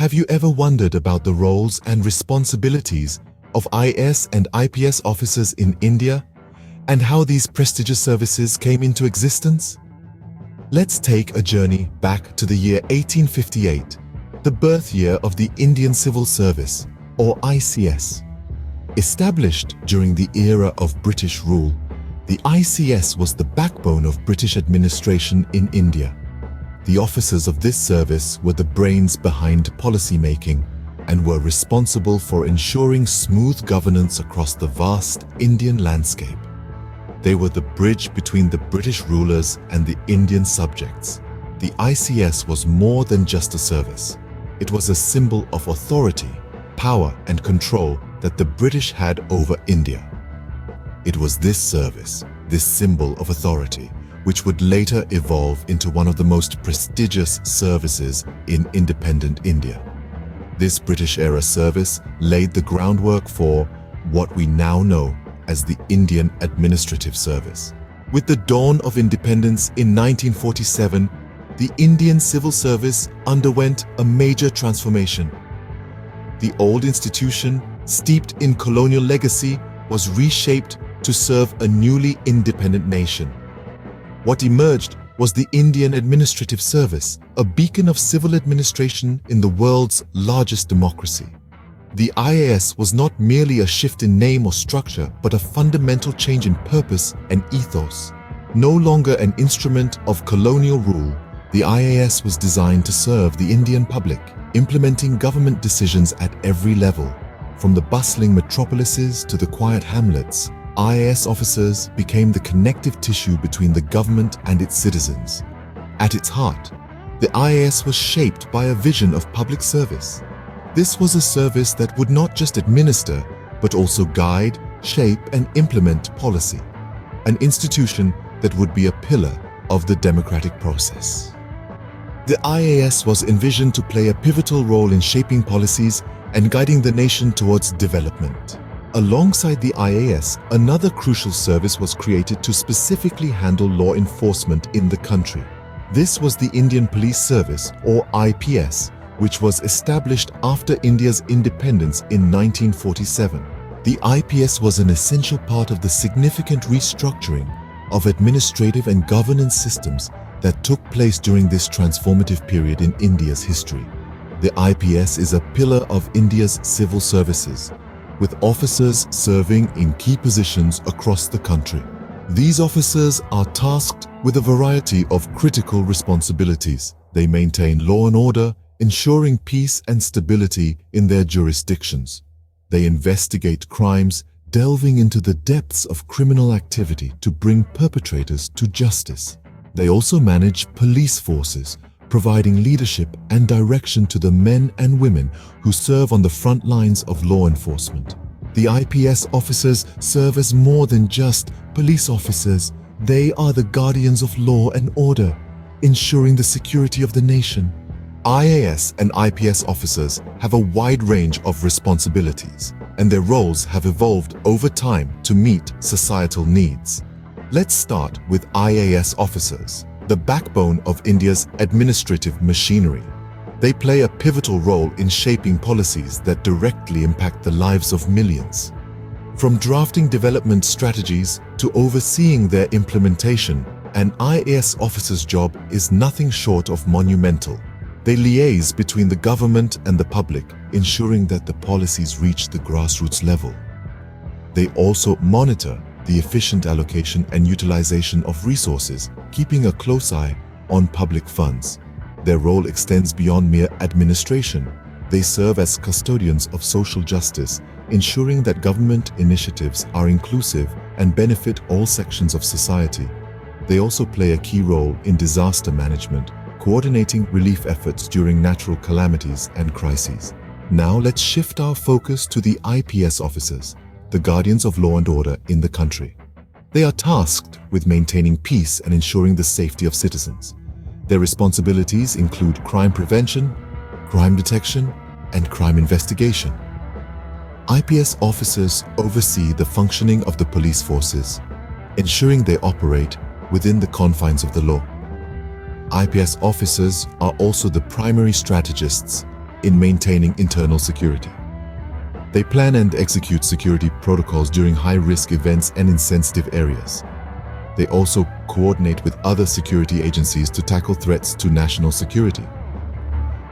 Have you ever wondered about the roles and responsibilities of IAS and IPS officers in India and how these prestigious services came into existence? Let's take a journey back to the year 1858, the birth year of the Indian Civil Service, or ICS. Established during the era of British rule, the ICS was the backbone of British administration in India. The officers of this service were the brains behind policy-making and were responsible for ensuring smooth governance across the vast Indian landscape. They were the bridge between the British rulers and the Indian subjects. The ICS was more than just a service. It was a symbol of authority, power, and control that the British had over India. It was this service, this symbol of authority, which would later evolve into one of the most prestigious services in independent India. This British-era service laid the groundwork for what we now know as the Indian Administrative Service. With the dawn of independence in 1947, the Indian Civil Service underwent a major transformation. The old institution, steeped in colonial legacy, was reshaped to serve a newly independent nation. What emerged was the Indian Administrative Service, a beacon of civil administration in the world's largest democracy. The IAS was not merely a shift in name or structure, but a fundamental change in purpose and ethos. No longer an instrument of colonial rule, the IAS was designed to serve the Indian public, implementing government decisions at every level. From the bustling metropolises to the quiet hamlets, IAS officers became the connective tissue between the government and its citizens. At its heart, the IAS was shaped by a vision of public service. This was a service that would not just administer, but also guide, shape, and implement policy. An institution that would be a pillar of the democratic process. The IAS was envisioned to play a pivotal role in shaping policies and guiding the nation towards development. Alongside the IAS, another crucial service was created to specifically handle law enforcement in the country. This was the Indian Police Service, or IPS, which was established after India's independence in 1947. The IPS was an essential part of the significant restructuring of administrative and governance systems that took place during this transformative period in India's history. The IPS is a pillar of India's civil services, with officers serving in key positions across the country. These officers are tasked with a variety of critical responsibilities. They maintain law and order, ensuring peace and stability in their jurisdictions. They investigate crimes, delving into the depths of criminal activity to bring perpetrators to justice. They also manage police forces, providing leadership and direction to the men and women who serve on the front lines of law enforcement. The IPS officers serve as more than just police officers. They are the guardians of law and order, ensuring the security of the nation. IAS and IPS officers have a wide range of responsibilities, and their roles have evolved over time to meet societal needs. Let's start with IAS officers, the backbone of India's administrative machinery. They play a pivotal role in shaping policies that directly impact the lives of millions. From drafting development strategies to overseeing their implementation, an IAS officer's job is nothing short of monumental. They liaise between the government and the public, ensuring that the policies reach the grassroots level. They also monitor the efficient allocation and utilization of resources, keeping a close eye on public funds. Their role extends beyond mere administration. They serve as custodians of social justice, ensuring that government initiatives are inclusive and benefit all sections of society. They also play a key role in disaster management, coordinating relief efforts during natural calamities and crises. Now let's shift our focus to the IPS officers, the guardians of law and order in the country. They are tasked with maintaining peace and ensuring the safety of citizens. Their responsibilities include crime prevention, crime detection, and crime investigation. IPS officers oversee the functioning of the police forces, ensuring they operate within the confines of the law. IPS officers are also the primary strategists, in maintaining internal security. They plan and execute security protocols during high-risk events and in sensitive areas. They also coordinate with other security agencies to tackle threats to national security.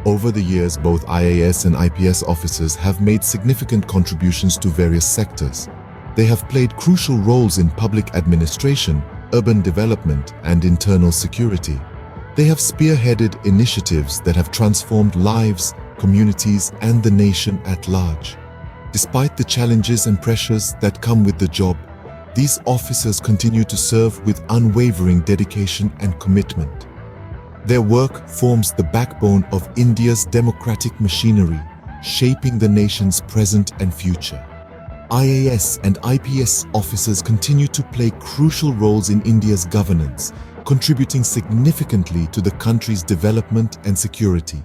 Over the years, both IAS and IPS officers have made significant contributions to various sectors. They have played crucial roles in public administration, urban development, and internal security. They have spearheaded initiatives that have transformed lives, communities, and the nation at large. Despite the challenges and pressures that come with the job, these officers continue to serve with unwavering dedication and commitment. Their work forms the backbone of India's democratic machinery, shaping the nation's present and future. IAS and IPS officers continue to play crucial roles in India's governance, contributing significantly to the country's development and security.